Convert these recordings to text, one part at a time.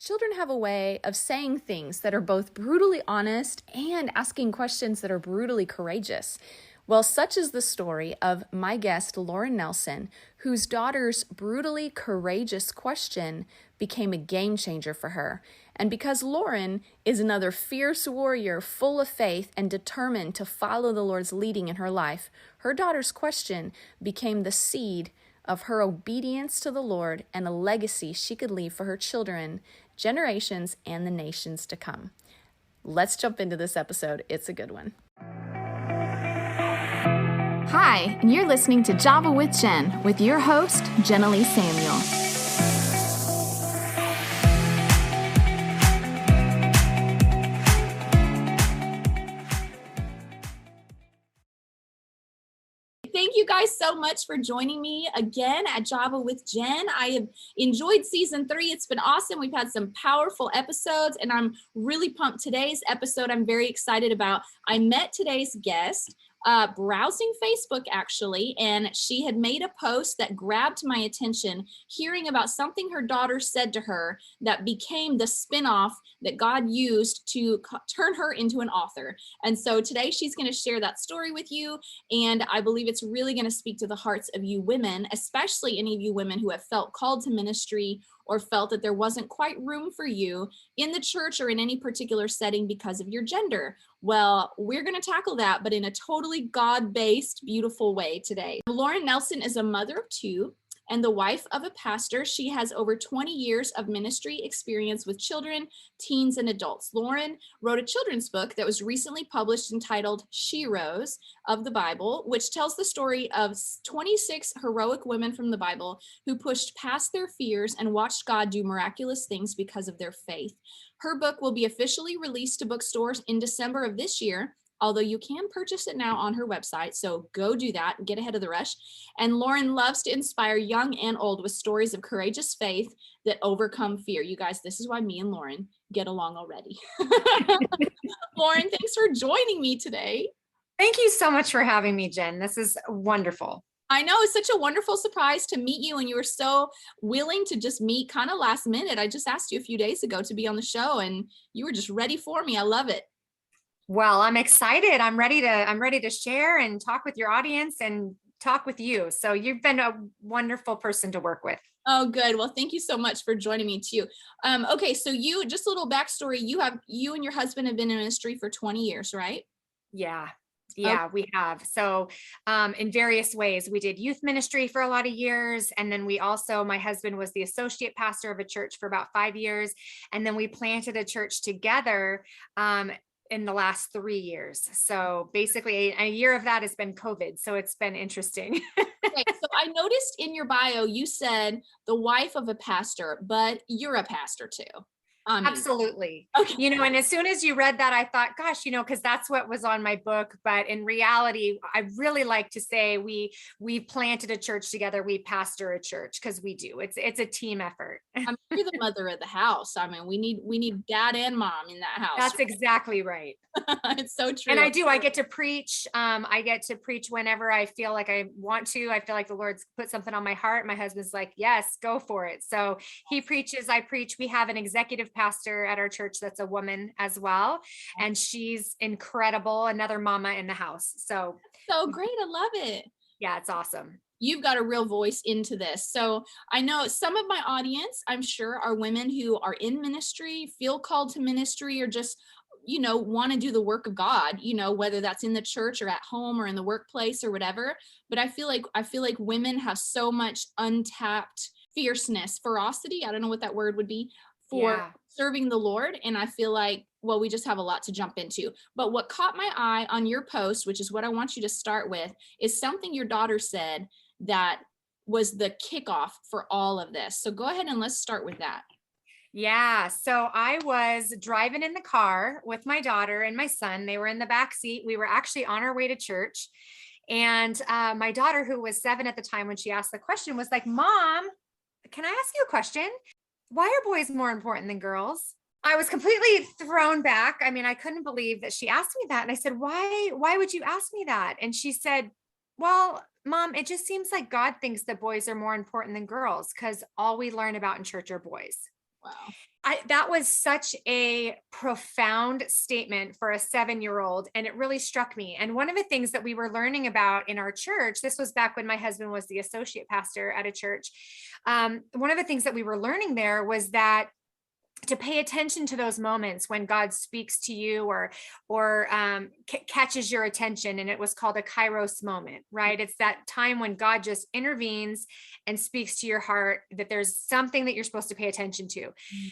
Children have a way of saying things that are both brutally honest and asking questions that are brutally courageous. Well, such is the story of my guest, Lauren Nelson, whose daughter's brutally courageous question became a game changer for her. And because Lauren is another fierce warrior full of faith and determined to follow the Lord's leading in her life, her daughter's question became the seed of her obedience to the Lord and a legacy she could leave for her children, generations, and the nations to come. Let's jump into this episode. It's a good one. Hi, and you're listening to Java with Jen with your host, Jenna Lee Samuel. Thank you guys so much for joining me again at Java with Jen. I have enjoyed season 3. It's been awesome. We've had some powerful episodes, and I'm really pumped. Today's episode I'm very excited about. I met today's guest browsing Facebook, actually, and she had made a post that grabbed my attention, hearing about something her daughter said to her that became the spinoff that God used to turn her into an author. And so today she's going to share that story with you, and I believe it's really going to speak to the hearts of you women, especially any of you women who have felt called to ministry or felt that there wasn't quite room for you in the church or in any particular setting because of your gender. Well, we're going to tackle that, but in a totally God-based, beautiful way today. Lauren Nelson is a mother of 2 and the wife of a pastor. She has over 20 years of ministry experience with children, teens, and adults. Lauren wrote a children's book that was recently published entitled Sheroes of the Bible, which tells the story of 26 heroic women from the Bible who pushed past their fears and watched God do miraculous things because of their faith. Her book will be officially released to bookstores in December of this year, although you can purchase it now on her website, so go do that, get ahead of the rush. And Lauren loves to inspire young and old with stories of courageous faith that overcome fear. You guys, this is why me and Lauren get along already. Lauren, thanks for joining me today. Thank you so much for having me, Jen. This is wonderful. I know, it's such a wonderful surprise to meet you, and you were so willing to just meet kind of last minute. I just asked you a few days ago to be on the show, and you were just ready for me. I love it. Well, I'm excited. I'm ready to share and talk with your audience and talk with you. So you've been a wonderful person to work with. Oh, good. Well, thank you so much for joining me too. Okay, so you, just a little backstory. You and your husband have been in ministry for 20 years, right? Yeah, Okay. we have. So in various ways, we did youth ministry for a lot of years. And then my husband was the associate pastor of a church for about 5 years. And then we planted a church together in the last 3 years. So basically a year of that has been COVID. So it's been interesting. Okay, so I noticed in your bio, you said the wife of a pastor, but you're a pastor too. Absolutely. Okay. And as soon as you read that, I thought, gosh, because that's what was on my book. But in reality, I really like to say we planted a church together. We pastor a church because we do. It's a team effort. You're the mother of the house. I mean, we need dad and mom in that house. That's exactly right. It's so true. And I get to preach. I get to preach whenever I feel like I want to. I feel like the Lord's put something on my heart. My husband's like, yes, go for it. So he preaches, I preach. We have an executive pastor at our church that's a woman as well. And she's incredible. Another mama in the house. So great. I love it. Yeah, it's awesome. You've got a real voice into this. So I know some of my audience, I'm sure, are women who are in ministry, feel called to ministry, or just want to do the work of God, whether that's in the church or at home or in the workplace or whatever. But I feel like women have so much untapped fierceness, ferocity. I don't know what that word would be for serving the Lord. And I feel like, well, we just have a lot to jump into. But what caught my eye on your post, which is what I want you to start with, is something your daughter said that was the kickoff for all of this. So go ahead and let's start with that. Yeah. So I was driving in the car with my daughter and my son. They were in the back seat. We were actually on our way to church. And my daughter, who was 7 at the time when she asked the question, was like, Mom, can I ask you a question? Why are boys more important than girls? I was completely thrown back. I mean, I couldn't believe that she asked me that. And I said, why would you ask me that? And she said, well, Mom, it just seems like God thinks that boys are more important than girls because all we learn about in church are boys. Wow. that was such a profound statement for a 7-year-old, and it really struck me. And one of the things that we were learning about in our church, this was back when my husband was the associate pastor at a church. One of the things that we were learning there was that to pay attention to those moments when God speaks to you or catches your attention. And it was called a Kairos moment, right? It's that time when God just intervenes and speaks to your heart, that there's something that you're supposed to pay attention to.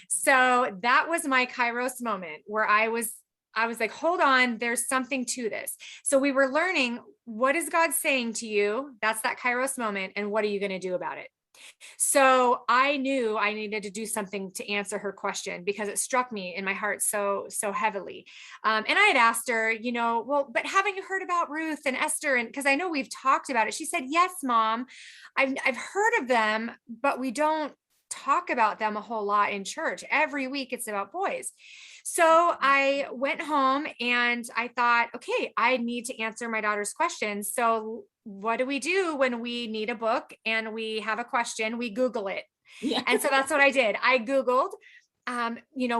So that was my Kairos moment where I was like, hold on, there's something to this. So we were learning, what is God saying to you? That's that Kairos moment. And what are you going to do about it? So I knew I needed to do something to answer her question, because it struck me in my heart so heavily. And I had asked her, well, but haven't you heard about Ruth and Esther? And because I know we've talked about it. She said, yes, Mom, I've heard of them, but we don't talk about them a whole lot in church. Every week it's about boys. So I went home and I thought, okay, I need to answer my daughter's questions. So what do we do when we need a book and we have a question? We Google it. Yeah. And so that's what I did. I Googled,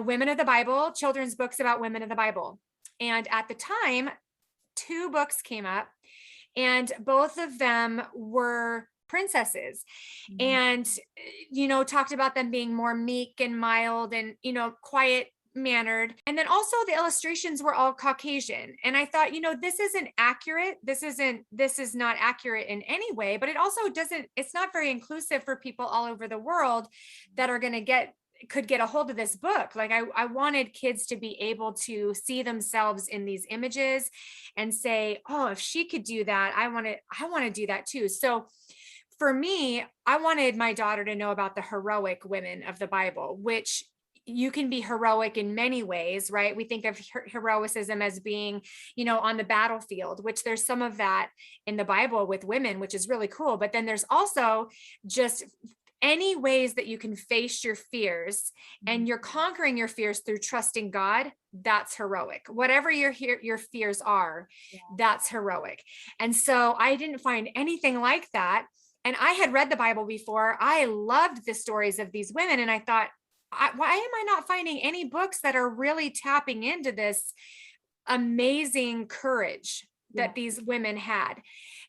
women of the Bible, children's books about women of the Bible. And at the time, 2 books came up, and both of them were princesses, and, talked about them being more meek and mild and, quiet mannered. And then also the illustrations were all Caucasian. And I thought, this isn't accurate. This is not accurate in any way, but it also it's not very inclusive for people all over the world that are going to could get a hold of this book. Like I wanted kids to be able to see themselves in these images and say, oh, if she could do that, I want to do that too. So for me, I wanted my daughter to know about the heroic women of the Bible, which you can be heroic in many ways, right? We think of heroicism as being, on the battlefield, which there's some of that in the Bible with women, which is really cool. But then there's also just any ways that you can face your fears, and you're conquering your fears through trusting God. That's heroic. Whatever your fears are, that's heroic. And so I didn't find anything like that. And I had read the Bible before. I loved the stories of these women. And I thought, why am I not finding any books that are really tapping into this amazing courage that these women had?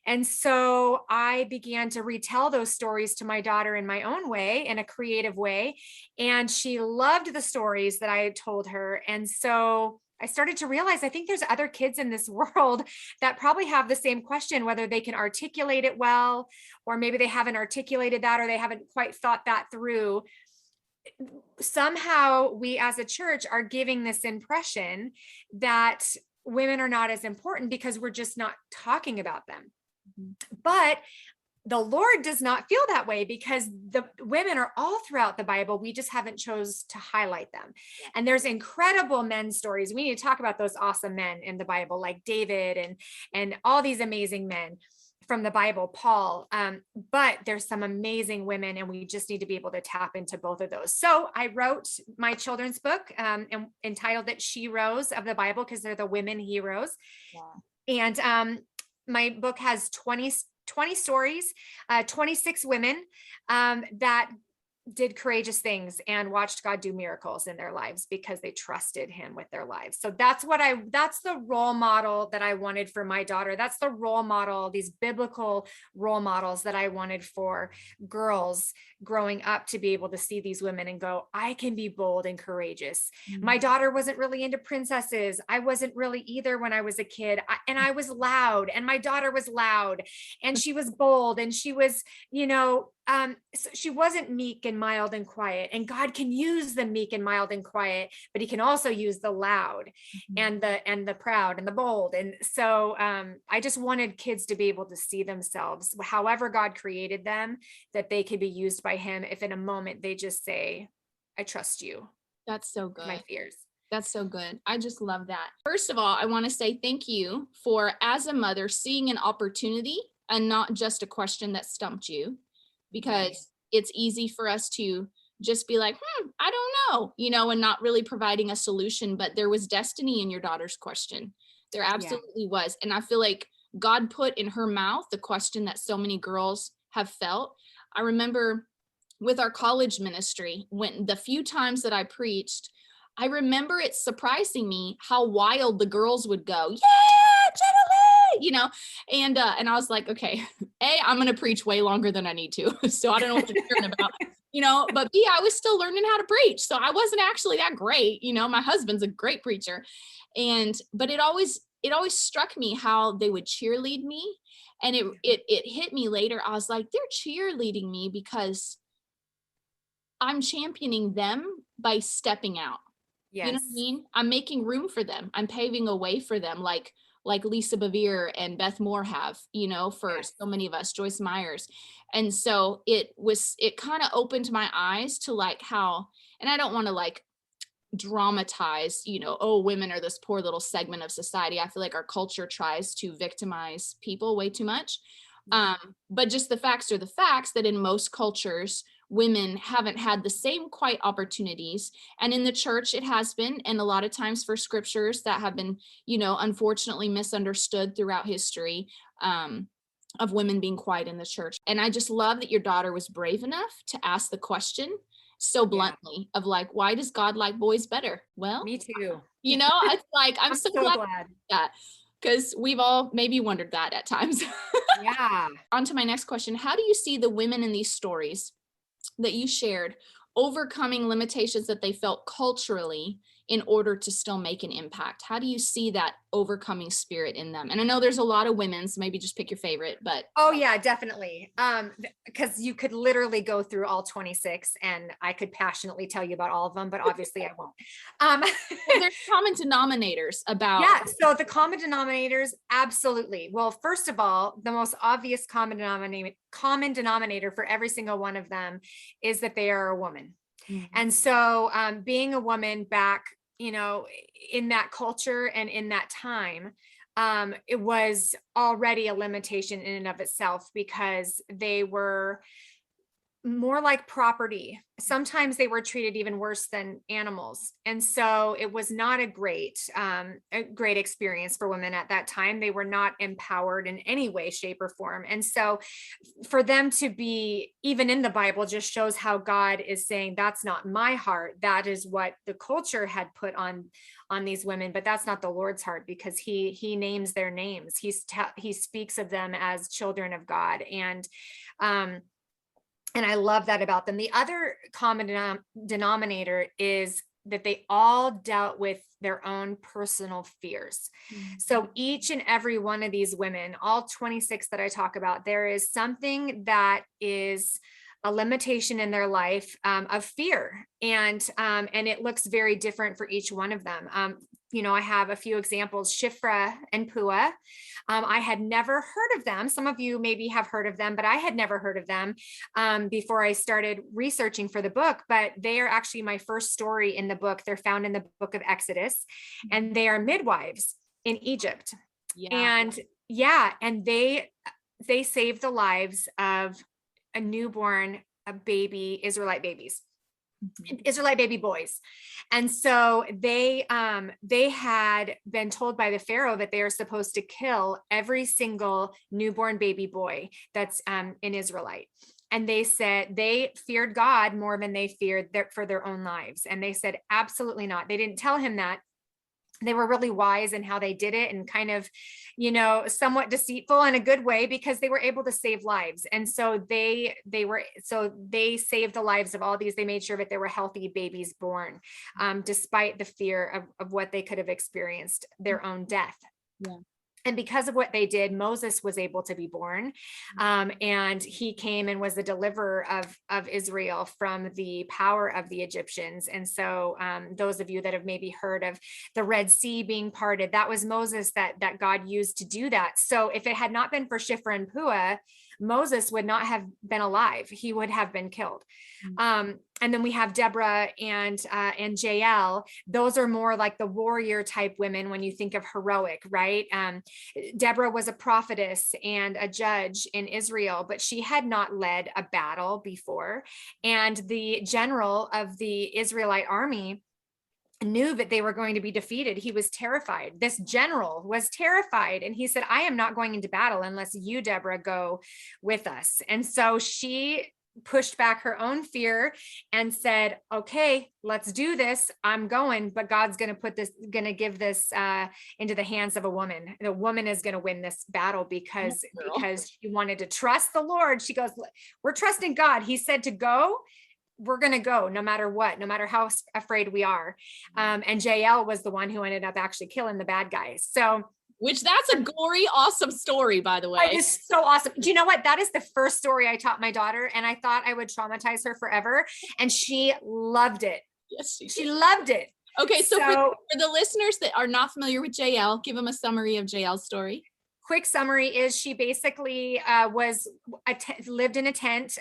And so I began to retell those stories to my daughter in my own way, in a creative way. And she loved the stories that I had told her. And so I started to realize, I think there's other kids in this world that probably have the same question, whether they can articulate it well, or maybe they haven't articulated that, or they haven't quite thought that through. Somehow we as a church are giving this impression that women are not as important because we're just not talking about them. But the Lord does not feel that way, because the women are all throughout the Bible. We just haven't chose to highlight them. And there's incredible men stories. We need to talk about those awesome men in the Bible, like David and all these amazing men from the Bible, Paul. But there's some amazing women, and we just need to be able to tap into both of those. So I wrote my children's book and entitled it Sheroes of the Bible, because they're the women heroes. And my book has 20 stories, 26 women that did courageous things and watched God do miracles in their lives because they trusted him with their lives. So that's the role model that I wanted for my daughter. That's the role model, these biblical role models that I wanted for girls growing up, to be able to see these women and go, I can be bold and courageous. My daughter wasn't really into princesses. I wasn't really either when I was a kid. And I was loud, and my daughter was loud, and she was bold, and she was, so she wasn't meek and mild and quiet. And God can use the meek and mild and quiet, but he can also use the loud and the proud and the bold. And so I just wanted kids to be able to see themselves, however God created them, that they could be used by him if in a moment they just say, I trust you. That's so good. My fears. That's so good. I just love that. First of all, I want to say thank you for, as a mother, seeing an opportunity and not just a question that stumped you, because it's easy for us to just be like, I don't know, and not really providing a solution. But there was destiny in your daughter's question. There absolutely was. And I feel like God put in her mouth the question that so many girls have felt. I remember with our college ministry, when the few times that I preached, I remember it surprising me how wild the girls would go. Yeah, Jenna Lee, and I was like, okay, I'm going to preach way longer than I need to. So I don't know what you're hearing about, but B, I was still learning how to preach. So I wasn't actually that great. My husband's a great preacher. But it always struck me how they would cheerlead me. And it hit me later. I was like, they're cheerleading me because I'm championing them by stepping out. Yes. You know what I mean? I'm making room for them. I'm paving a way for them, like Lisa Bevere and Beth Moore have, for so many of us, Joyce Myers. And so it kind of opened my eyes to like how, and I don't want to like dramatize, oh, women are this poor little segment of society. I feel like our culture tries to victimize people way too much. But just the facts are the facts that in most cultures, women haven't had the same quite opportunities. And in the church, it has been. And a lot of times for scriptures that have been, unfortunately misunderstood throughout history, of women being quiet in the church. And I just love that your daughter was brave enough to ask the question so bluntly of like, why does God like boys better? Well, me too. It's like, I'm so glad that, because we've all maybe wondered that at times. Yeah. On to my next question. How do you see the women in these stories that you shared overcoming limitations that they felt culturally in order to still make an impact? How do you see that overcoming spirit in them? And I know there's a lot of women, so maybe just pick your favorite, but. Oh yeah, definitely. Because you could literally go through all 26 and I could passionately tell you about all of them, but obviously I won't. Well, there's common denominators about. Yeah. So the common denominators, absolutely. Well, first of all, the most obvious common denominator for every single one of them is that they are a woman. Mm-hmm. And so being a woman back, in that culture and in that time, it was already a limitation in and of itself because they were more like property. Sometimes they were treated even worse than animals. And so it was not a great experience for women at that time. They were not empowered in any way, shape, or form. And so for them to be even in the Bible just shows how God is saying, that's not my heart. That is what the culture had put on these women, but that's not the Lord's heart, because he names their names. He speaks of them as children of God. And I love that about them. The other common denominator is that they all dealt with their own personal fears. Mm-hmm. So each and every one of these women, all 26 that I talk about, there is something that is a limitation in their life of fear. And it looks very different for each one of them. I have a few examples, Shiphrah and Puah. I had never heard of them. Some of you maybe have heard of them, but I had never heard of them before I started researching for the book. But they are actually my first story in the book. They're found in the book of Exodus, and they are midwives in Egypt. Yeah. And they saved the lives of a newborn, Israelite babies. Israelite baby boys. And so they had been told by the Pharaoh that they are supposed to kill every single newborn baby boy that's an Israelite. And they said they feared God more than they feared for their own lives. And they said, absolutely not. They didn't tell him that. They were really wise in how they did it, and kind of, somewhat deceitful in a good way, because they were able to save lives. And so they saved the lives of all these. They made sure that there were healthy babies born, despite the fear of what they could have experienced, their own death. Yeah. And because of what they did, Moses was able to be born. And he came and was the deliverer of Israel from the power of the Egyptians. And so those of you that have maybe heard of the Red Sea being parted, that was Moses that God used to do that. So if it had not been for Shiphrah and Puah, Moses would not have been alive. He would have been killed. And then we have Deborah and Jael. Those are more like the warrior type women when you think of heroic, right? Deborah was a prophetess and a judge in Israel, but she had not led a battle before. And the general of the Israelite army knew that they were going to be defeated. He was terrified. This general was terrified. And he said, I am not going into battle unless you, Deborah, go with us. And so she pushed back her own fear and said, okay, let's do this. I'm going, but God's going to give this into the hands of a woman. The woman is going to win this battle because she wanted to trust the Lord. She goes, we're trusting God. He said to go. We're going to go no matter what, no matter how afraid we are. And Jael was the one who ended up actually killing the bad guys. So, which that's a gory, awesome story, by the way. It is so awesome. Do you know what? That is the first story I taught my daughter, and I thought I would traumatize her forever. And she loved it. Yes, she loved it. Okay. So for the listeners that are not familiar with JL, give them a summary of JL's story. Quick summary is she basically lived in a tent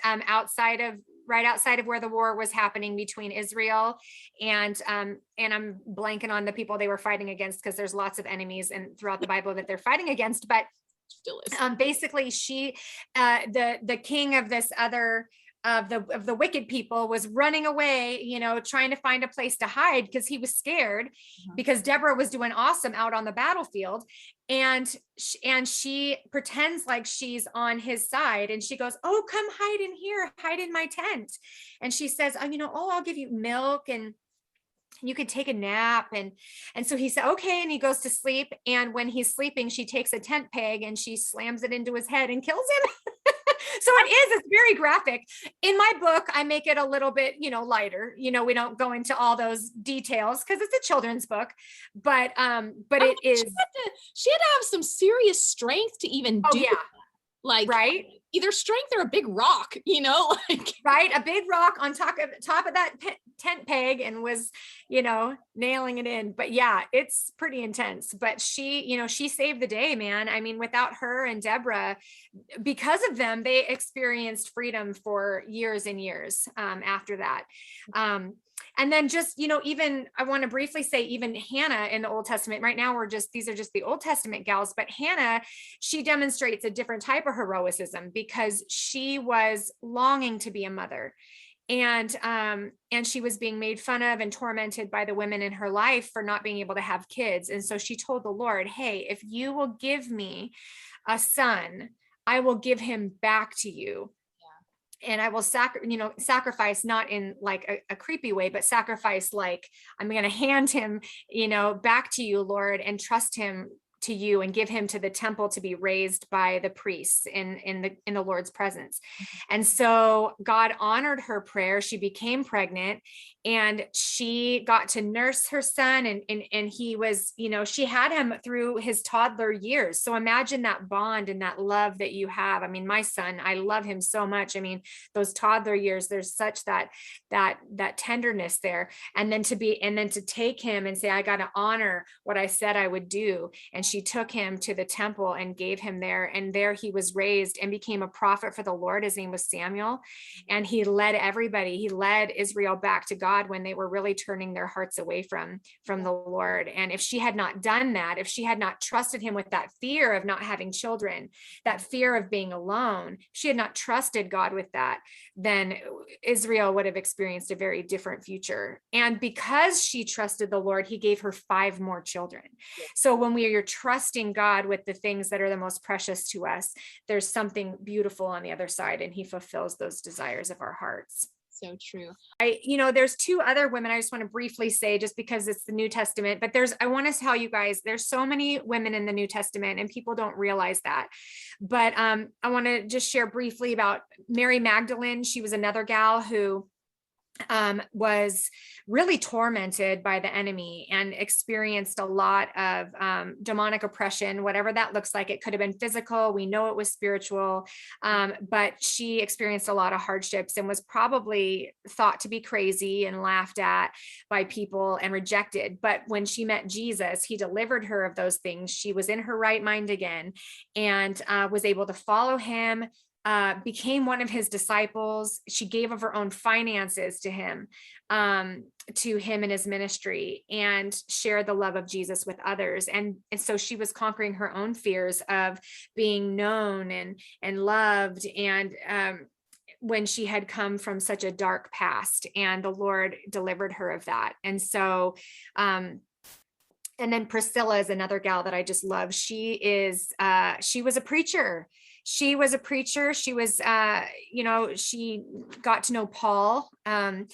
right outside of where the war was happening between Israel and I'm blanking on the people they were fighting against, because there's lots of enemies and throughout the Bible that they're fighting against, but still is. Basically she the king of this other of the wicked people was running away, trying to find a place to hide because he was scared, because Deborah was doing awesome out on the battlefield. And she pretends like she's on his side, and she goes, oh, come hide in here, hide in my tent. And she says, I'll give you milk and you could take a nap. And so he said, okay. And he goes to sleep. And when he's sleeping, she takes a tent peg and she slams it into his head and kills him. So it's very graphic. In my book, I make it a little bit, lighter. We don't go into all those details because it's a children's book, but it is. She had to have some serious strength to even do that. Like, right. Either strength or a big rock, right. A big rock on top of that tent peg and was, nailing it in. But yeah, it's pretty intense, but she saved the day, man. I mean, without her and Deborah, because of them, they experienced freedom for years and years after that. And then just, even I want to briefly say, even Hannah in the Old Testament, right now these are just the Old Testament gals, but Hannah, she demonstrates a different type of heroism because she was longing to be a mother. And she was being made fun of and tormented by the women in her life for not being able to have kids. And so she told the Lord, hey, if you will give me a son, I will give him back to you. And I will sacrifice, not in like a creepy way, but sacrifice like I'm going to hand him, back to you, Lord, and trust him to you and give him to the temple to be raised by the priests in the Lord's presence. And so God honored her prayer. She became pregnant and she got to nurse her son, and he was, she had him through his toddler years. So imagine that bond and that love that you have. I mean, my son, I love him so much. I mean, those toddler years, there's such that tenderness there. And then to take him and say, I got to honor what I said I would do. And she took him to the temple and gave him there. And there he was raised and became a prophet for the Lord. His name was Samuel. And he led Israel back to God when they were really turning their hearts away from the Lord. And if she had not done that, if she had not trusted him with that fear of not having children, that fear of being alone, she had not trusted God with that, then Israel would have experienced a very different future. And because she trusted the Lord, he gave her 5 more children. So when we are trusting God with the things that are the most precious to us, there's something beautiful on the other side, and he fulfills those desires of our hearts. So true. There's 2 other women I just want to briefly say, just because it's the New Testament, but I want to tell you guys, there's so many women in the New Testament and people don't realize that. But I want to just share briefly about Mary Magdalene. She was another gal who was really tormented by the enemy and experienced a lot of demonic oppression, whatever that looks like. It could have been physical. We know it was spiritual, but she experienced a lot of hardships and was probably thought to be crazy and laughed at by people and rejected. But when she met Jesus, he delivered her of those things. She was in her right mind again and was able to follow him, became one of his disciples. She gave of her own finances to him and his ministry, and shared the love of Jesus with others. And so she was conquering her own fears of being known and loved. And when she had come from such a dark past, and the Lord delivered her of that. And so, and then Priscilla is another gal that I just love. She was a preacher. She was a preacher. She was, she got to know Paul, and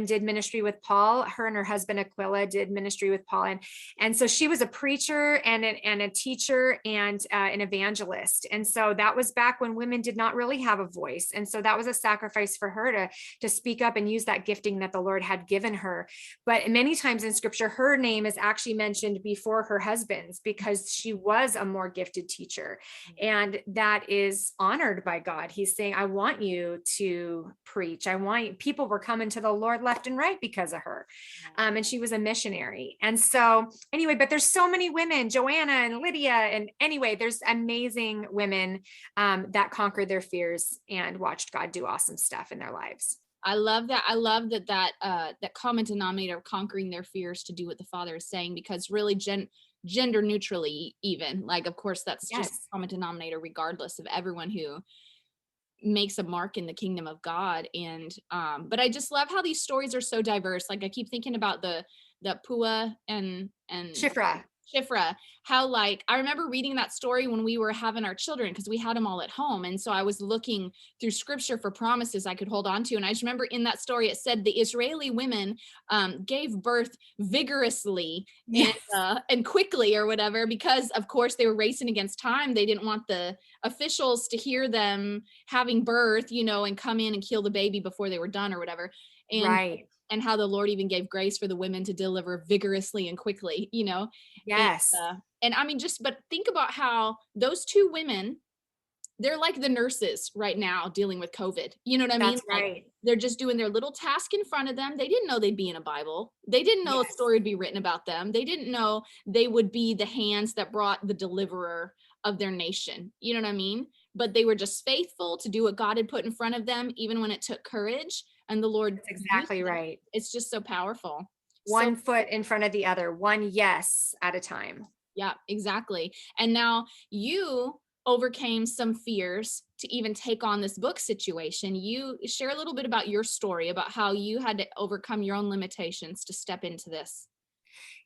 did ministry with Paul. Her and her husband Aquila did ministry with Paul, and so she was a preacher and a teacher and an evangelist. And so that was back when women did not really have a voice, and so that was a sacrifice for her to speak up and use that gifting that the Lord had given her. But many times in Scripture, her name is actually mentioned before her husband's because she was a more gifted teacher, and that is honored by God. He's saying, I want you to preach. I want you. People were coming to the Lord left and right because of her. And she was a missionary. And so anyway, but there's so many women, Joanna and Lydia. And anyway, there's amazing women that conquered their fears and watched God do awesome stuff in their lives. I love that. I love that common denominator of conquering their fears to do what the Father is saying, because really gender neutrally, even, like, of course, that's just a common denominator regardless of everyone who makes a mark in the kingdom of God. And but I just love how these stories are so diverse. Like, I keep thinking about the Pua and Shifra, how, like, I remember reading that story when we were having our children, because we had them all at home. And so I was looking through Scripture for promises I could hold on to. And I just remember in that story, it said the Israeli women gave birth vigorously and quickly or whatever, because of course they were racing against time. They didn't want the officials to hear them having birth, and come in and kill the baby before they were done or whatever. And how the Lord even gave grace for the women to deliver vigorously and quickly, Yes. And I mean, but think about how those two women, they're like the nurses right now dealing with COVID. You know what I mean? That's right. Like, they're just doing their little task in front of them. They didn't know they'd be in a Bible. They didn't know a story would be written about them. They didn't know they would be the hands that brought the deliverer of their nation. You know what I mean? But they were just faithful to do what God had put in front of them, even when it took courage. And the Lord. That's exactly right. It's just so powerful. One foot in front of the other, one yes at a time. Yeah, exactly. And now you overcame some fears to even take on this book situation. You share a little bit about your story, about how you had to overcome your own limitations to step into this.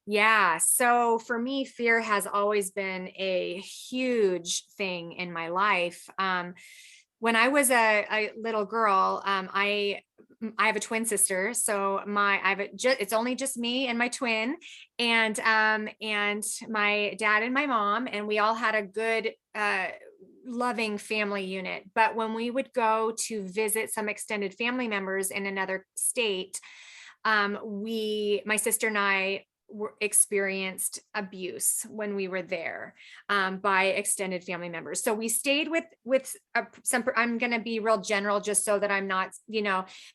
Yeah. So for me, fear has always been a huge thing in my life. When I was a little girl, I have a twin sister, so it's only just me and my twin, and my dad and my mom, and we all had a good, loving family unit. But when we would go to visit some extended family members in another state, my sister and I experienced abuse when we were there, by extended family members. So we stayed with some, I'm going to be real general just so that I'm not,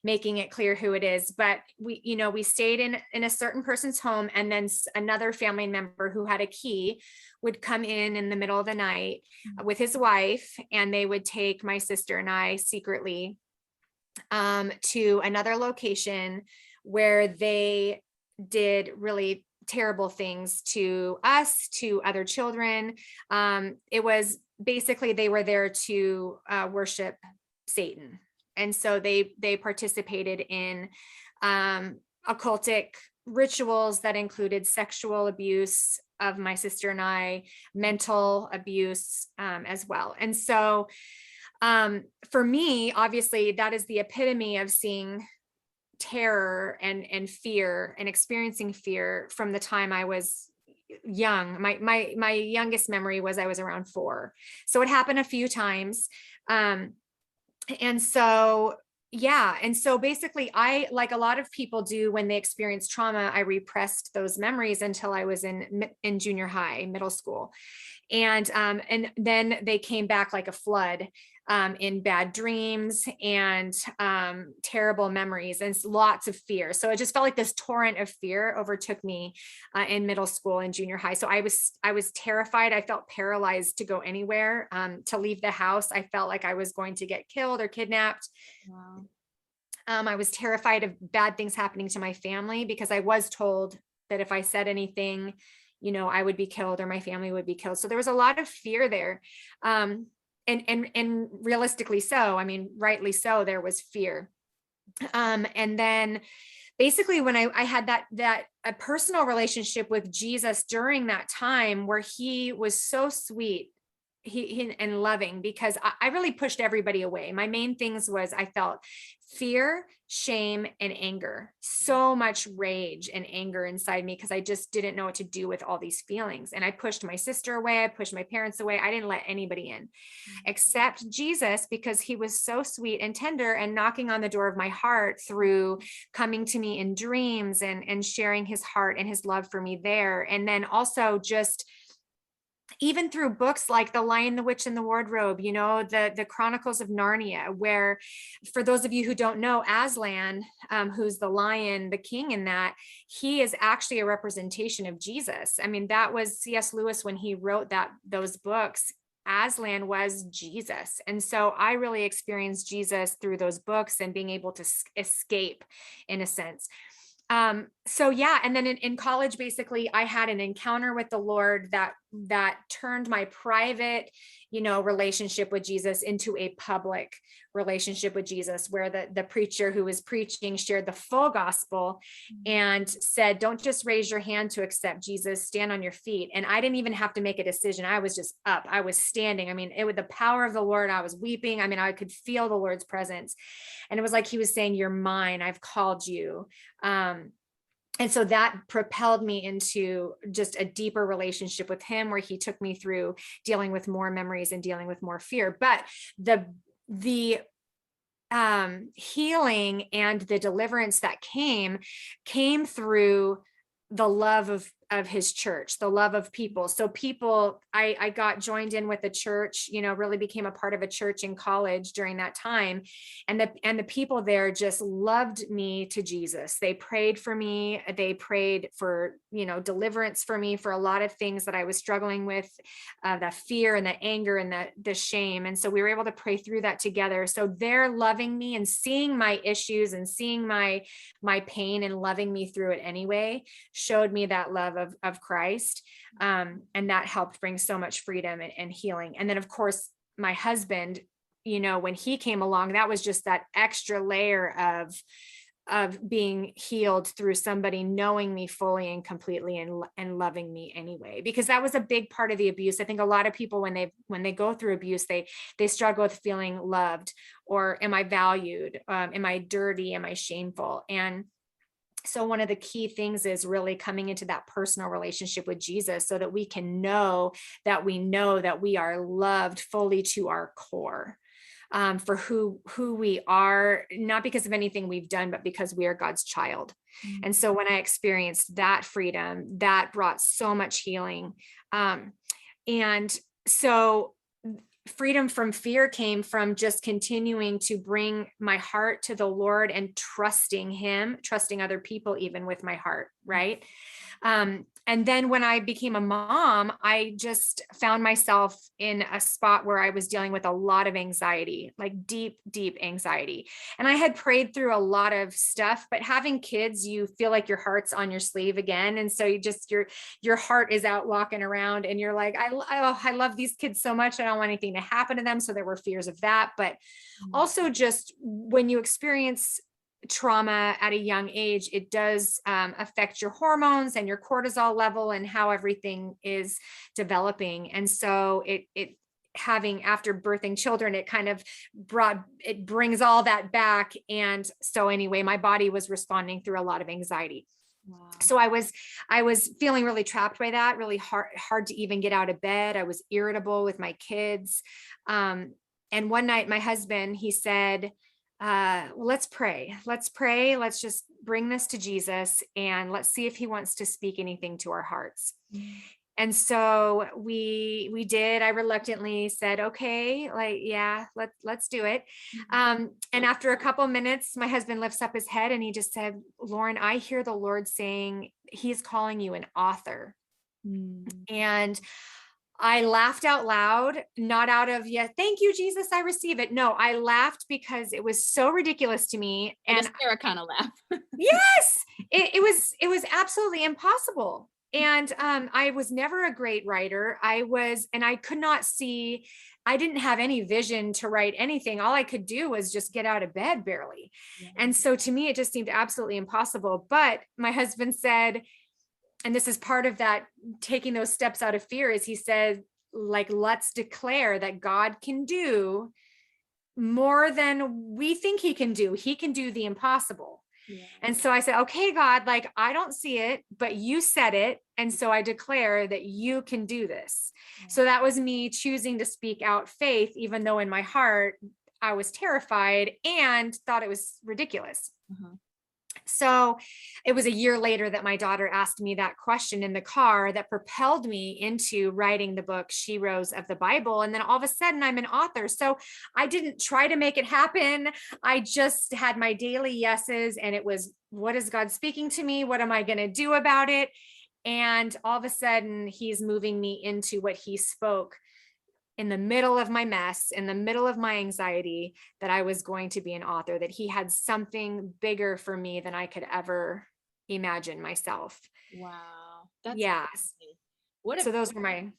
making it clear who it is, but we stayed in a certain person's home, and then another family member who had a key would come in the middle of the night with his wife, and they would take my sister and I secretly to another location where they did really terrible things to us, to other children. It was basically, they were there to worship Satan. And so they participated in occultic rituals that included sexual abuse of my sister and I, mental abuse as well. And so for me, obviously, that is the epitome of seeing terror and fear and experiencing fear from the time I was young. My youngest memory was I was around 4. So it happened a few times. And so basically, I, like a lot of people do when they experience trauma, I repressed those memories until I was in junior high, middle school. And then they came back like a flood, in bad dreams and terrible memories and lots of fear. So it just felt like this torrent of fear overtook me in middle school and junior high. So I was terrified. I felt paralyzed to go anywhere, to leave the house. I felt like I was going to get killed or kidnapped. Wow. I was terrified of bad things happening to my family, because I was told that if I said anything, I would be killed or my family would be killed. So there was a lot of fear there. And realistically so, I mean, rightly so, there was fear. And then basically when I had a personal relationship with Jesus during that time, where he was so sweet and loving, because I really pushed everybody away. My main things was I felt fear, shame, and anger, so much rage and anger inside me, because I just didn't know what to do with all these feelings. And I pushed my sister away. I pushed my parents away. I didn't let anybody in except Jesus, because he was so sweet and tender and knocking on the door of my heart through coming to me in dreams and sharing his heart and his love for me there. And then also just even through books like The Lion, the Witch, and the Wardrobe, the Chronicles of Narnia, where, for those of you who don't know, Aslan, who's the lion, the king in that, he is actually a representation of Jesus. I mean, that was C.S. Lewis when he wrote those books. Aslan was Jesus. And so I really experienced Jesus through those books and being able to escape, in a sense. So yeah. And then in college, basically I had an encounter with the Lord that turned my private, relationship with Jesus into a public relationship with Jesus, where the preacher who was preaching shared the full gospel and said, don't just raise your hand to accept Jesus, stand on your feet. And I didn't even have to make a decision. I was just up, I was standing. I mean, it was the power of the Lord. I was weeping. I mean, I could feel the Lord's presence. And it was like, he was saying, you're mine, I've called you. And so that propelled me into just a deeper relationship with him, where he took me through dealing with more memories and dealing with more fear. But the healing and the deliverance that came through the love of his church, the love of people. So people, I got joined in with the church, really became a part of a church in college during that time. And the people there just loved me to Jesus. They prayed for me. They prayed for, deliverance for me for a lot of things that I was struggling with, the fear and the anger and the shame. And so we were able to pray through that together. So they're loving me and seeing my issues and seeing my pain and loving me through it anyway, showed me that love of Christ. And that helped bring so much freedom and healing. And then of course, my husband, when he came along, that was just that extra layer of being healed through somebody knowing me fully and completely and loving me anyway, because that was a big part of the abuse. I think a lot of people, when they go through abuse, they struggle with feeling loved, or am I valued? Am I dirty? Am I shameful? And so one of the key things is really coming into that personal relationship with Jesus, so that we can know that we are loved fully to our core, for who we are, not because of anything we've done, but because we are God's child. Mm-hmm. And so when I experienced that freedom, that brought so much healing. And so freedom from fear came from just continuing to bring my heart to the Lord and trusting him, trusting other people, even with my heart. Right. And then when I became a mom, I just found myself in a spot where I was dealing with a lot of anxiety, like deep, deep anxiety. And I had prayed through a lot of stuff, but having kids, you feel like your heart's on your sleeve again. And so your heart is out walking around and you're like, I love these kids so much. I don't want anything to happen to them. So there were fears of that, but also just when you experience trauma at a young age, it does affect your hormones and your cortisol level and how everything is developing. And so it having, after birthing children, it kind of brings all that back. And so anyway, my body was responding through a lot of anxiety. Wow. So I was feeling really trapped by that, really hard to even get out of bed. I was irritable with my kids. And one night my husband, he said, let's pray. Let's just bring this to Jesus and let's see if he wants to speak anything to our hearts. Mm-hmm. And so we did. I reluctantly said, okay, let's do it. Mm-hmm. And after a couple minutes, my husband lifts up his head and he just said, Lauren, I hear the Lord saying he's calling you an author. Mm-hmm. And I laughed out loud, not out of, thank you, Jesus, I receive it. No, I laughed because it was so ridiculous to me. And Sarah kind of laughed. Yes, it was absolutely impossible. And I was never a great writer. I could not see, I didn't have any vision to write anything. All I could do was just get out of bed barely. Yeah. And so to me, it just seemed absolutely impossible. But my husband said, and this is part of that, taking those steps out of fear, is he said, let's declare that God can do more than we think he can do. He can do the impossible. Yeah. And so I said, okay, God, like, I don't see it, but you said it. And so I declare that you can do this. Yeah. So that was me choosing to speak out faith, even though in my heart I was terrified and thought it was ridiculous. Uh-huh. So it was a year later that my daughter asked me that question in the car that propelled me into writing the book, Sheroes of the Bible. And then all of a sudden I'm an author. So I didn't try to make it happen. I just had my daily yeses, and it was, what is God speaking to me? What am I going to do about it? And all of a sudden he's moving me into what he spoke in the middle of my mess, in the middle of my anxiety, that I was going to be an author, that he had something bigger for me than I could ever imagine myself. Wow. That's Yes. amazing. So those were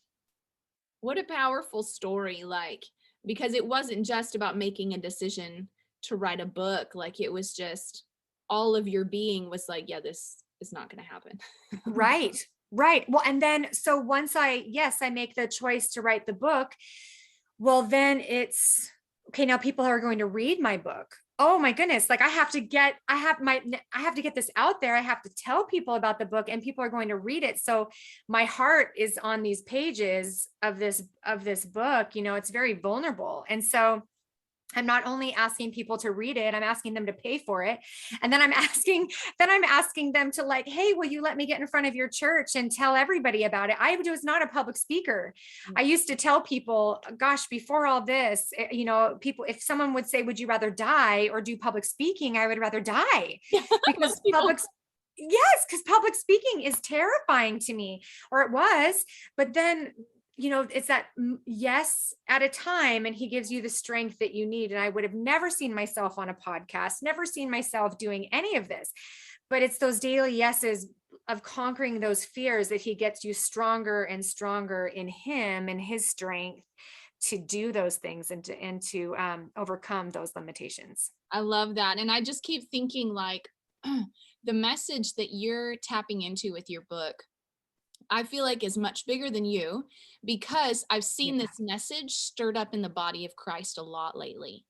what a powerful story, like, because it wasn't just about making a decision to write a book. Like, it was just all of your being was like, yeah, this is not going to happen. right. Right. Well, and then, so once I make the choice to write the book, well, then it's okay. Now people are going to read my book. Oh my goodness. Like, I have to get this out there. I have to tell people about the book, and people are going to read it. So my heart is on these pages of this book. It's very vulnerable. And so I'm not only asking people to read it, I'm asking them to pay for it. And then I'm asking them to, like, hey, will you let me get in front of your church and tell everybody about it? I was not a public speaker. I used to tell people, gosh, before all this, people, if someone would say, would you rather die or do public speaking? I would rather die because public speaking is terrifying to me, or it was. But then it's that yes at a time, and he gives you the strength that you need. And I would have never seen myself on a podcast, never seen myself doing any of this, but it's those daily yeses of conquering those fears that he gets you stronger and stronger in him and his strength to do those things and to overcome those limitations. I love that. And I just keep thinking, like, the message that you're tapping into with your book, I feel like is much bigger than you, because I've seen this message stirred up in the body of Christ a lot lately,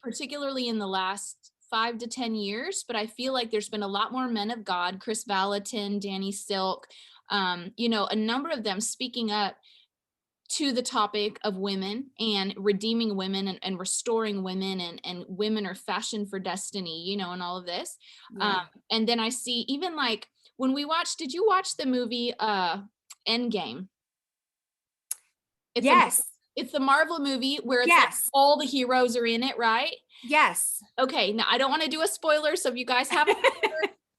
particularly in the last 5 to 10 years. But I feel like there's been a lot more men of God, Chris Valentin, Danny Silk, a number of them speaking up to the topic of women and redeeming women and restoring women, and women are fashioned for destiny, and all of this. And then I see, even like, when we watched, did you watch the movie Endgame? It's the Marvel movie where it's like all the heroes are in it, right? Yes. Okay, now I don't want to do a spoiler, so if you guys haven't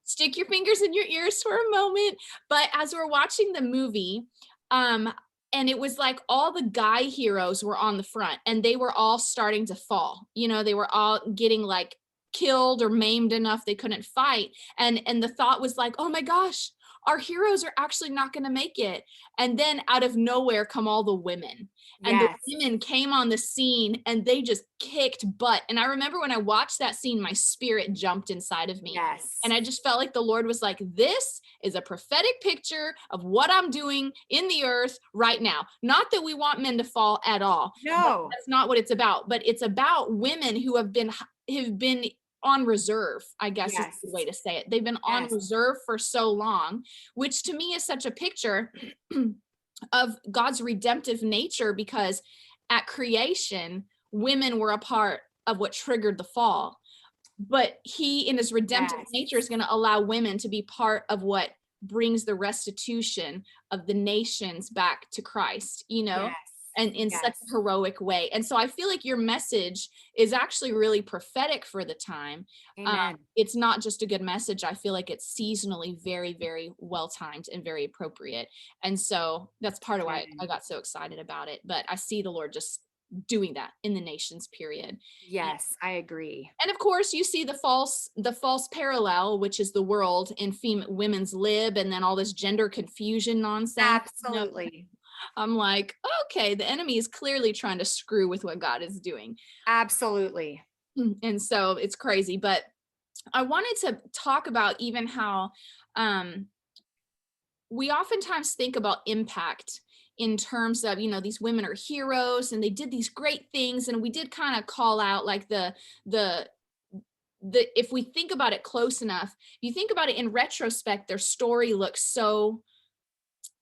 stick your fingers in your ears for a moment. But as we're watching the movie, and it was like all the guy heroes were on the front, and they were all starting to fall. They were all getting like killed or maimed enough they couldn't fight. And the thought was like, oh my gosh, our heroes are actually not going to make it. And then out of nowhere come all the women. And the women came on the scene, and they just kicked butt. And I remember when I watched that scene, my spirit jumped inside of me. And I just felt like the Lord was like, this is a prophetic picture of what I'm doing in the earth right now. Not that we want men to fall at all. No, that's not what it's about. But it's about women who have been on reserve, I guess is the way to say it. They've been on reserve for so long, which to me is such a picture of God's redemptive nature, because at creation, women were a part of what triggered the fall. But he, in his redemptive nature, is going to allow women to be part of what brings the restitution of the nations back to Christ, and in such a heroic way. And so I feel like your message is actually really prophetic for the time. It's not just a good message. I feel like it's seasonally very, very well timed and very appropriate. And so that's part of why I got so excited about it. But I see the Lord just doing that in the nations, period. Yes, I agree. And of course, you see the false parallel, which is the world in women's lib, and then all this gender confusion nonsense. Absolutely. I'm like, okay, the enemy is clearly trying to screw with what God is doing. Absolutely. And so it's crazy. But I wanted to talk about even how we oftentimes think about impact in terms of, these women are heroes and they did these great things. And we did kind of call out like the, if we think about it close enough, if you think about it in retrospect, their story looks so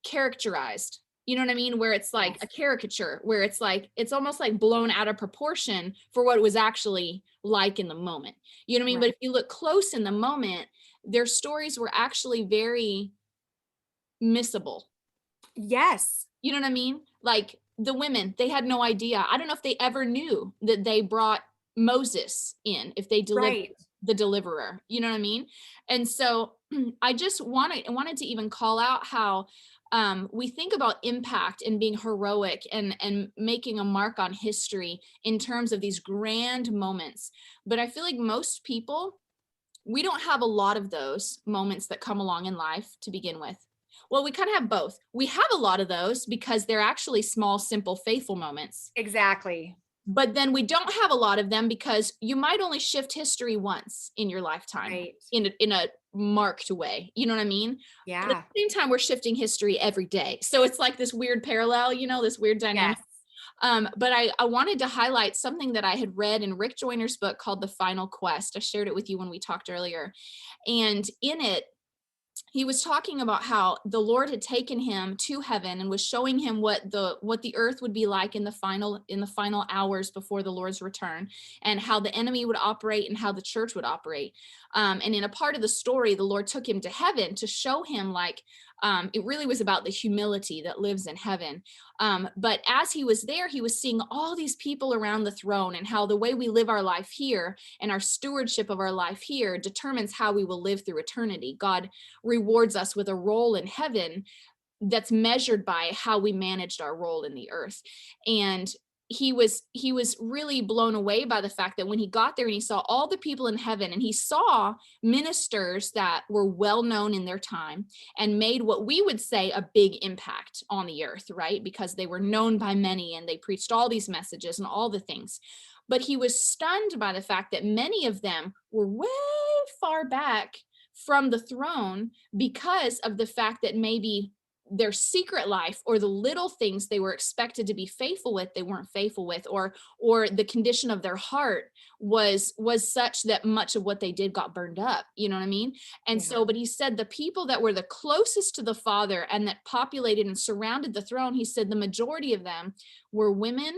characterized. You know what I mean? Where it's like Yes. a caricature, where it's like, it's almost like blown out of proportion for what it was actually like in the moment. You know what I mean? Right. But if you look close in the moment, their stories were actually very missable. Yes. You know what I mean? Like the women, they had no idea. I don't know if they ever knew that they brought Moses in, if they delivered Right. the deliverer. You know what I mean? And so I just wanted to even call out how we think about impact and being heroic and making a mark on history in terms of these grand moments. But I feel like most people, we don't have a lot of those moments that come along in life to begin with. Well, we kind of have both. We have a lot of those because they're actually small, simple, faithful moments. Exactly. But then we don't have a lot of them because you might only shift history once in your lifetime Right. in a marked way. You know what I mean? But at Yeah. the same time, we're shifting history every day. So it's like this weird parallel, this weird dynamic. Yes. But I wanted to highlight something that I had read in Rick Joyner's book called The Final Quest. I shared it with you when we talked earlier. And in it, he was talking about how the Lord had taken him to heaven and was showing him what the earth would be like in the final hours before the Lord's return, and how the enemy would operate and how the church would operate. And in a part of the story, the Lord took him to heaven to show him like it really was about the humility that lives in heaven. But as he was there, he was seeing all these people around the throne and how the way we live our life here and our stewardship of our life here determines how we will live through eternity. God rewards us with a role in heaven that's measured by how we managed our role in the earth. And he was really blown away by the fact that when he got there and he saw all the people in heaven and he saw ministers that were well known in their time and made what we would say a big impact on the earth, right? Because they were known by many and they preached all these messages and all the things. But he was stunned by the fact that many of them were way far back from the throne because of the fact that maybe their secret life or the little things they were expected to be faithful with, they weren't faithful with, or the condition of their heart was such that much of what they did got burned up. You know what I mean? And Yeah. so, but he said the people that were the closest to the Father and that populated and surrounded the throne, he said the majority of them were women,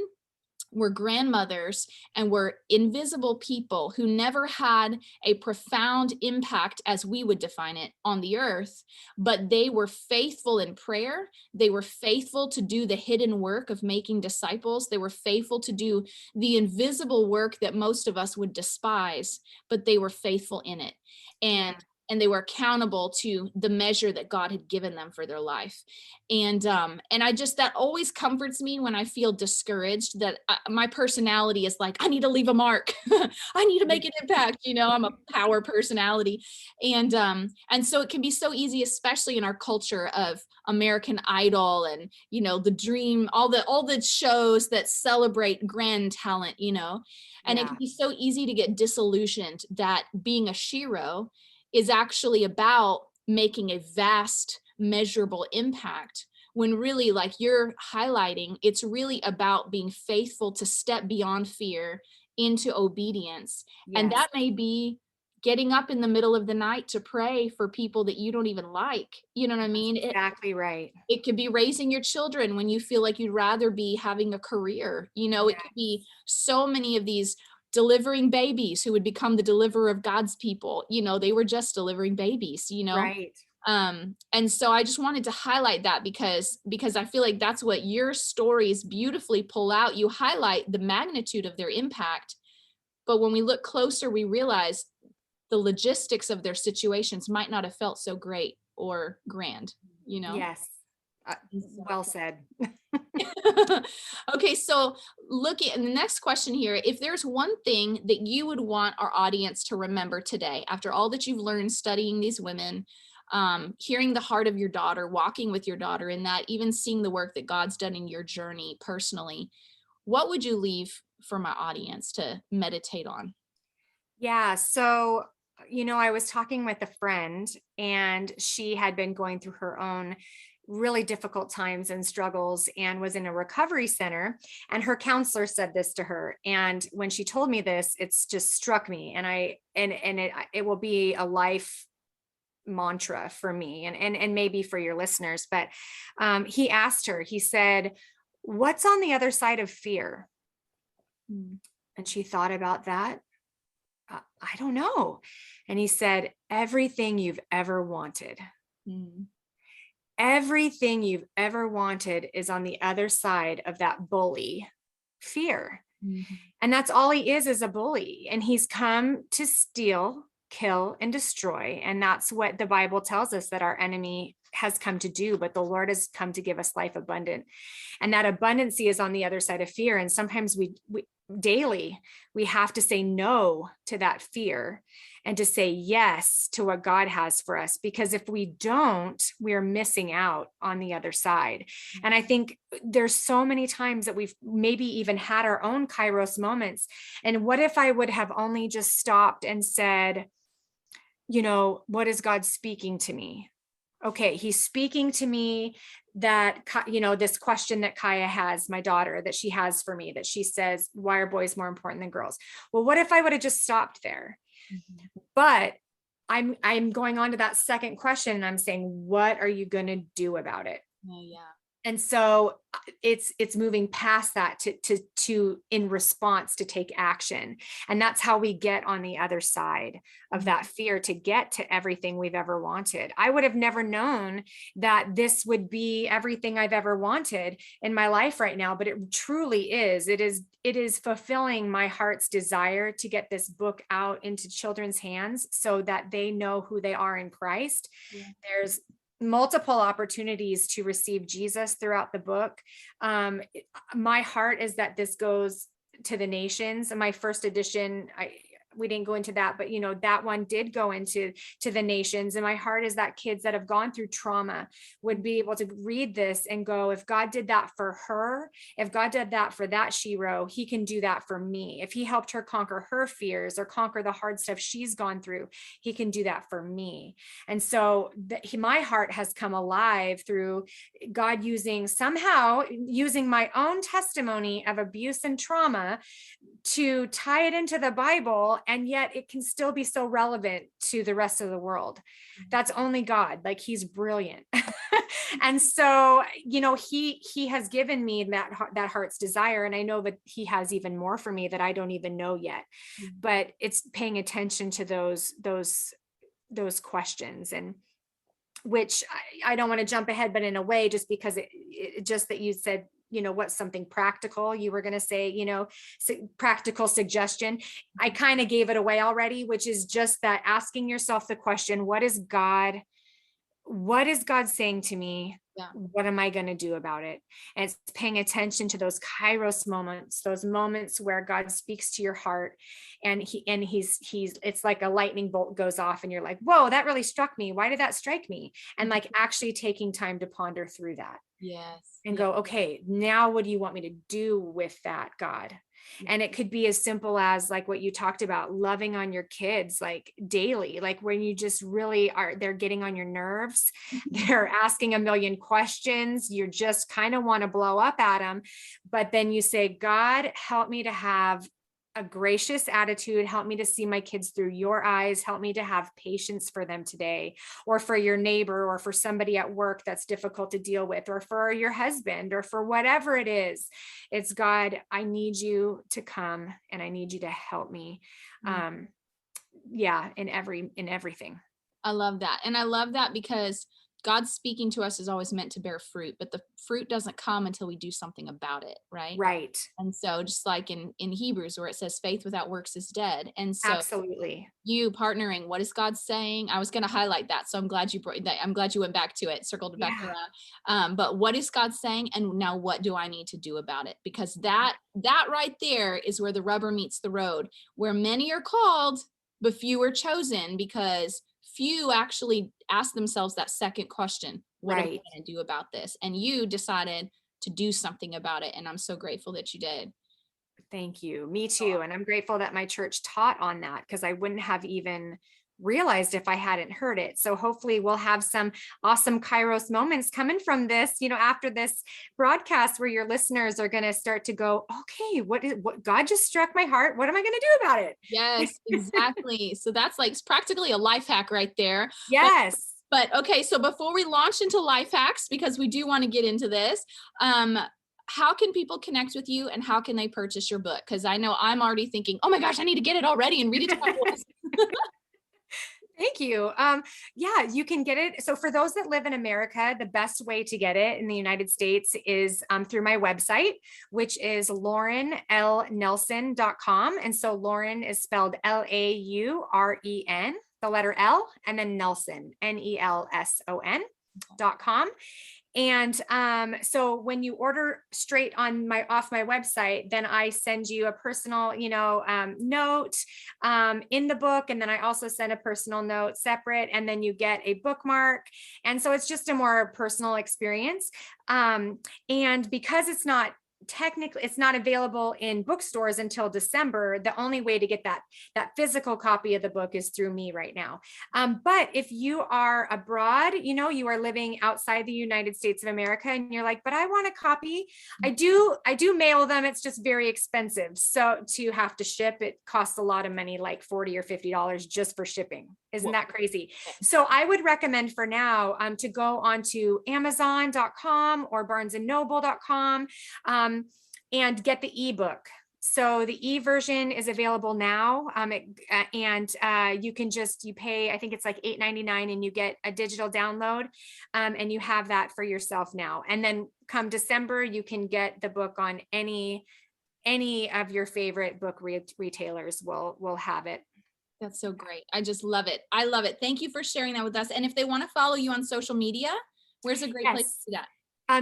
were grandmothers, and were invisible people who never had a profound impact as we would define it on the earth, but they were faithful in prayer. They were faithful to do the hidden work of making disciples. They were faithful to do the invisible work that most of us would despise, but they were faithful in it. Yeah. And they were accountable to the measure that God had given them for their life. And I just, that always comforts me when I feel discouraged, that my personality is like, I need to leave a mark. I need to make an impact. I'm a power personality. And so it can be so easy, especially in our culture of American Idol and, the dream, all the shows that celebrate grand talent, and it Yeah. can be so easy to get disillusioned that being a shero is actually about making a vast, measurable impact, when really, like you're highlighting, it's really about being faithful to step beyond fear into obedience. And Yes. that may be getting up in the middle of the night to pray for people that you don't even like. You know what I mean? Exactly right. It could be raising your children when you feel like you'd rather be having a career. It Yeah. could be so many of these delivering babies who would become the deliverer of God's people. They were just delivering babies. Right. And so I just wanted to highlight that because I feel like that's what your stories beautifully pull out. You highlight the magnitude of their impact, but when we look closer, we realize the logistics of their situations might not have felt so great or grand. Yes. Well said. Okay, so looking at the next question here, if there's one thing that you would want our audience to remember today, after all that you've learned studying these women, hearing the heart of your daughter, walking with your daughter in that, even seeing the work that God's done in your journey personally, what would you leave for my audience to meditate on? Yeah. So I was talking with a friend, and she had been going through her own really difficult times and struggles and was in a recovery center, and her counselor said this to her. And when she told me this, it's just struck me, and it will be a life mantra for me, and maybe for your listeners. But he asked her, he said, "What's on the other side of fear?" And she thought about that. I don't know. And he said, "Everything you've ever wanted." Everything you've ever wanted is on the other side of that bully, fear. And that's all he is a bully. And he's come to steal, kill, and destroy. And that's what the Bible tells us that our enemy has come to do, but the Lord has come to give us life abundant. And that abundancy is on the other side of fear. And sometimes we daily, we have to say no to that fear and to say yes to what God has for us. Because if we don't, we're missing out on the other side. And I think there's so many times that we've maybe even had our own Kairos moments. And what if I would have only just stopped and said, what is God speaking to me? Okay, he's speaking to me that, this question that Kaya has, my daughter, that she has for me, that she says, why are boys more important than girls? Well, what if I would have just stopped there? But I'm going on to that second question, and I'm saying, what are you going to do about it? Yeah. And so it's moving past that to in response to take action. And that's how we get on the other side of that fear, to get to everything we've ever wanted. I would have never known that this would be everything I've ever wanted in my life right now, but it truly is. It is fulfilling my heart's desire to get this book out into children's hands so that they know who they are in Christ. Yeah. There's multiple opportunities to receive Jesus throughout the book. My heart is that this goes to the nations. My first edition, we didn't go into that, but that one did go into the nations. And my heart is that kids that have gone through trauma would be able to read this and go, if God did that for her, if God did that for that Shero, he can do that for me. If he helped her conquer her fears or conquer the hard stuff she's gone through, he can do that for me. And so my heart has come alive through God using my own testimony of abuse and trauma to tie it into the Bible, and yet it can still be so relevant to the rest of the world. That's only God. Like, he's brilliant. And so, he has given me that heart's desire. And I know that he has even more for me that I don't even know yet, but it's paying attention to those questions, and which I don't want to jump ahead, but in a way, just because it just that you said, what's something practical, you were going to say, practical suggestion. I kind of gave it away already, which is just that asking yourself the question, what is God saying to me? Yeah. What am I going to do about it? And it's paying attention to those Kairos moments, those moments where God speaks to your heart, and he's it's like a lightning bolt goes off and you're like, whoa, that really struck me. Why did that strike me? And like actually taking time to ponder through that. Yes. And go, okay, now what do you want me to do with that, God? And it could be as simple as like what you talked about, loving on your kids, like daily, like when you just really they're getting on your nerves. They're asking a million questions. You just kind of want to blow up at them. But then you say, God, help me to have a gracious attitude. Help me to see my kids through your eyes. Help me to have patience for them today, or for your neighbor, or for somebody at work that's difficult to deal with, or for your husband, or for whatever it is. It's, God, I need you to come and I need you to help me. In everything. I love that. And I love that because God's speaking to us is always meant to bear fruit, but the fruit doesn't come until we do something about it. Right. Right. And so just like in Hebrews, where it says faith without works is dead. And so absolutely, you partnering, what is God saying? I was going to highlight that. So I'm glad you brought that. I'm glad you went back to it, circled it back around. But what is God saying? And now what do I need to do about it? Because that right there is where the rubber meets the road, where many are called, but few are chosen, because few actually ask themselves that second question, what am I going to do about this? And you decided to do something about it. And I'm so grateful that you did. Thank you. Me too. And I'm grateful that my church taught on that, because I wouldn't have even realized if I hadn't heard it. So hopefully we'll have some awesome Kairos moments coming from this, after this broadcast, where your listeners are going to start to go, okay, what God just struck my heart. What am I going to do about it? Yes, exactly. So that's like practically a life hack right there. Yes. But okay, so before we launch into life hacks, because we do want to get into this, how can people connect with you and how can they purchase your book? Because I know I'm already thinking, oh my gosh, I need to get it already and read it to my boys. Thank you. Yeah, you can get it. So for those that live in America, the best way to get it in the United States is through my website, which is laurenlnelson.com. And so Lauren is spelled Lauren, the letter L, and then Nelson, NELSON.com. And so when you order straight off my website, then I send you a personal, note in the book. And then I also send a personal note separate, and then you get a bookmark. And so it's just a more personal experience. And because it's not available in bookstores until December, the only way to get that physical copy of the book is through me right now. But if you are abroad, you are living outside the United States of America, and you're like, but I want a copy. I do mail them. It's just very expensive. So to have to ship, it costs a lot of money, like $40 or $50 just for shipping. Isn't that crazy? So I would recommend for now to go onto Amazon.com or BarnesandNoble.com and get the ebook. So the e-version is available now, and you pay, I think it's like $8.99, and you get a digital download, and you have that for yourself now. And then come December, you can get the book on any of your favorite book retailers will have it. That's so great. I just love it. I love it. Thank you for sharing that with us. And if they want to follow you on social media, where's a great place to see that?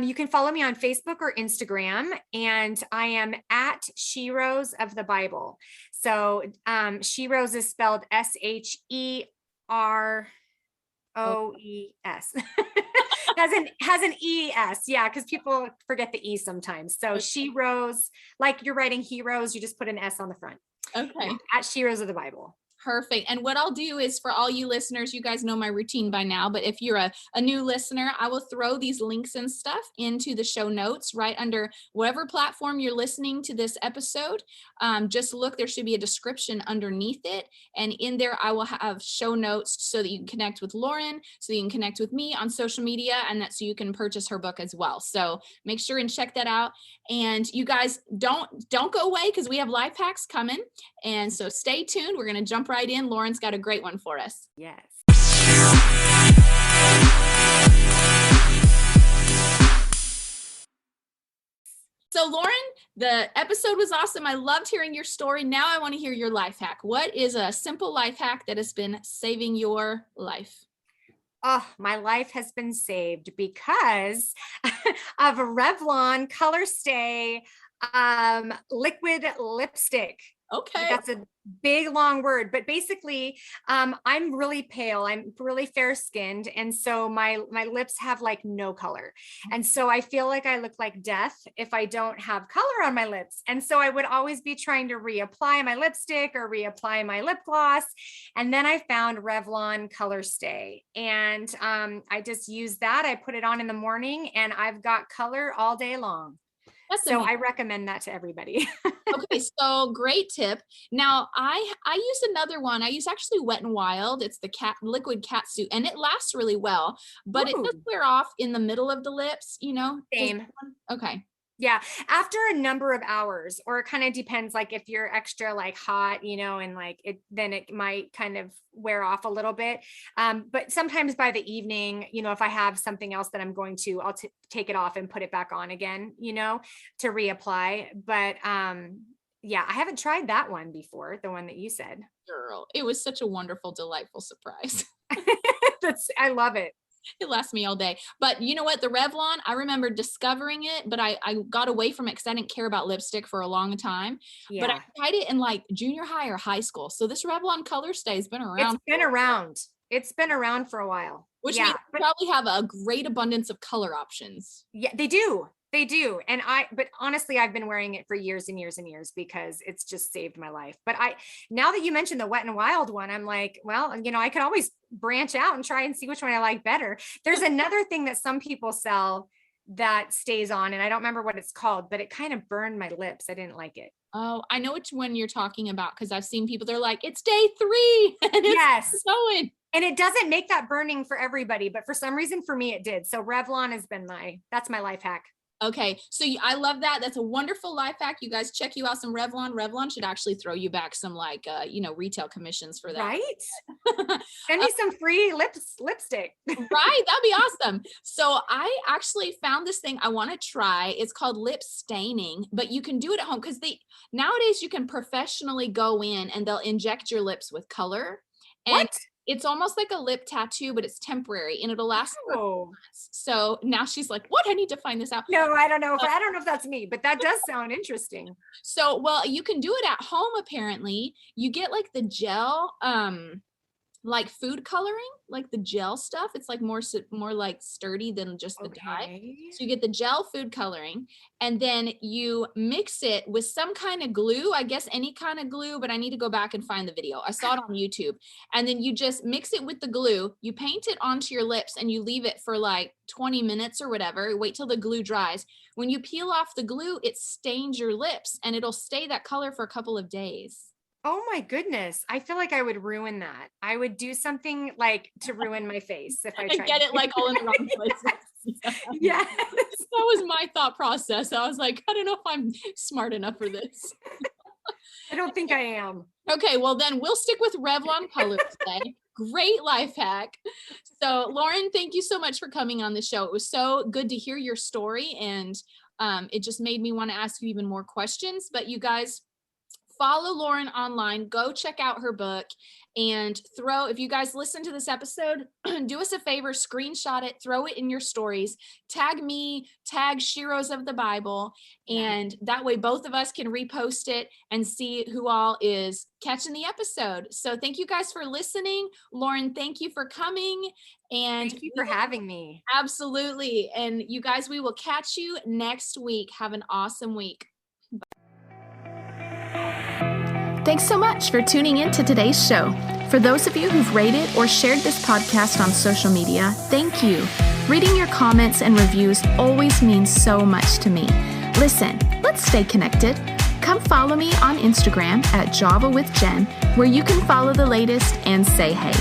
You can follow me on Facebook or Instagram, and I am at Sheroes of the Bible. So Sheroes is spelled SHEROES. has an ES, yeah, because people forget the E sometimes. So Sheroes, like you're writing heroes, you just put an S on the front. Okay. Yeah, at Sheroes of the Bible. Perfect. And what I'll do is, for all you listeners, you guys know my routine by now, but if you're a new listener, I will throw these links and stuff into the show notes right under whatever platform you're listening to this episode. Just look, there should be a description underneath it. And in there, I will have show notes so that you can connect with Lauren, so you can connect with me on social media, and that so you can purchase her book as well. So make sure and check that out. And you guys don't go away, because we have life hacks coming. And so stay tuned. We're going to jump right in. Lauren's got a great one for us. Yes. So Lauren, the episode was awesome. I loved hearing your story. Now I want to hear your life hack. What is a simple life hack that has been saving your life? Oh, my life has been saved because of a Revlon Color Stay liquid lipstick. Okay. That's a big, long word, but basically, I'm really pale. I'm really fair skinned. And so my lips have like no color. And so I feel like I look like death if I don't have color on my lips. And so I would always be trying to reapply my lipstick or reapply my lip gloss. And then I found Revlon Color Stay, and I just use that. I put it on in the morning, and I've got color all day long. So I recommend that to everybody. Okay, so great tip. Now I use another one. I use actually Wet n Wild. It's the liquid cat suit, and it lasts really well, but It does wear off in the middle of the lips, Same. Okay. Yeah. After a number of hours, or it kind of depends, like if you're extra like hot, and like then it might kind of wear off a little bit. But sometimes by the evening, if I have something else that I'm going to, I'll take it off and put it back on again, to reapply. But yeah, I haven't tried that one before, the one that you said. Girl, it was such a wonderful, delightful surprise. I love it. It lasts me all day. But you know what? The Revlon, I remember discovering it, but I got away from it because I didn't care about lipstick for a long time. Yeah. But I tried it in like junior high or high school. So this Revlon Color Stay has been around. It's been around for a while. Which means they probably have a great abundance of color options. Yeah, they do. They do. But honestly, I've been wearing it for years and years and years because it's just saved my life. But now that you mentioned the Wet and Wild one, I'm like, well, I could always branch out and try and see which one I like better. There's another thing that some people sell that stays on, and I don't remember what it's called, but it kind of burned my lips. I didn't like it. Oh, I know which one you're talking about because I've seen people, they're like, it's day 3 and it's going. And it doesn't make that burning for everybody, but for some reason for me, it did. So Revlon has been that's my life hack. Okay. So I love that. That's a wonderful life hack. You guys check you out some Revlon. Revlon should actually throw you back some retail commissions for that. Right. Send me some free lipstick. Right. That'd be awesome. So I actually found this thing I want to try. It's called lip staining, but you can do it at home because nowadays you can professionally go in and they'll inject your lips with color. And what? It's almost like a lip tattoo, but it's temporary and it'll last for months. So now she's like, what? I need to find this out. No, I don't know if that's me, but that does sound interesting. So, well, you can do it at home. Apparently you get like the gel, like food coloring, like the gel stuff. It's like more like sturdy than just the dye. So you get the gel food coloring and then you mix it with some kind of glue, I guess any kind of glue, but I need to go back and find the video. I saw it on YouTube. And then you just mix it with the glue, you paint it onto your lips and you leave it for like 20 minutes or whatever. Wait till the glue dries. When you peel off the glue, it stains your lips and it'll stay that color for a couple of days. Oh my goodness. I feel like I would ruin that. I would do something like to ruin my face if I tried. Get it like all in the wrong places. Yeah. That was my thought process. I was like, I don't know if I'm smart enough for this. I don't think I am. Okay, well then we'll stick with Revlon colors today. Great life hack. So Lauren, thank you so much for coming on the show. It was so good to hear your story and it just made me want to ask you even more questions. But you guys, follow Lauren online, go check out her book and if you guys listen to this episode, do us a favor, screenshot it, throw it in your stories, tag me, tag Sheroes of the Bible. And that way both of us can repost it and see who all is catching the episode. So thank you guys for listening. Lauren, thank you for coming. And thank you for having me. Absolutely. And you guys, we will catch you next week. Have an awesome week. Thanks so much for tuning in to today's show. For those of you who've rated or shared this podcast on social media, thank you. Reading your comments and reviews always means so much to me. Listen, let's stay connected. Come follow me on Instagram at Java with Jen, where you can follow the latest and say hey.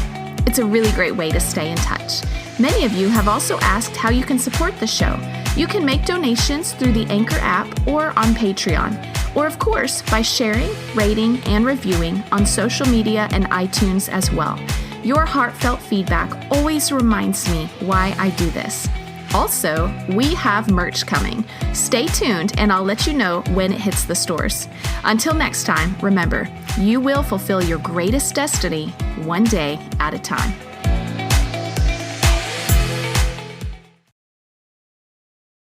It's a really great way to stay in touch. Many of you have also asked how you can support the show. You can make donations through the Anchor app or on Patreon. Or of course, by sharing, rating, and reviewing on social media and iTunes as well. Your heartfelt feedback always reminds me why I do this. Also, we have merch coming. Stay tuned and I'll let you know when it hits the stores. Until next time, remember, you will fulfill your greatest destiny one day at a time.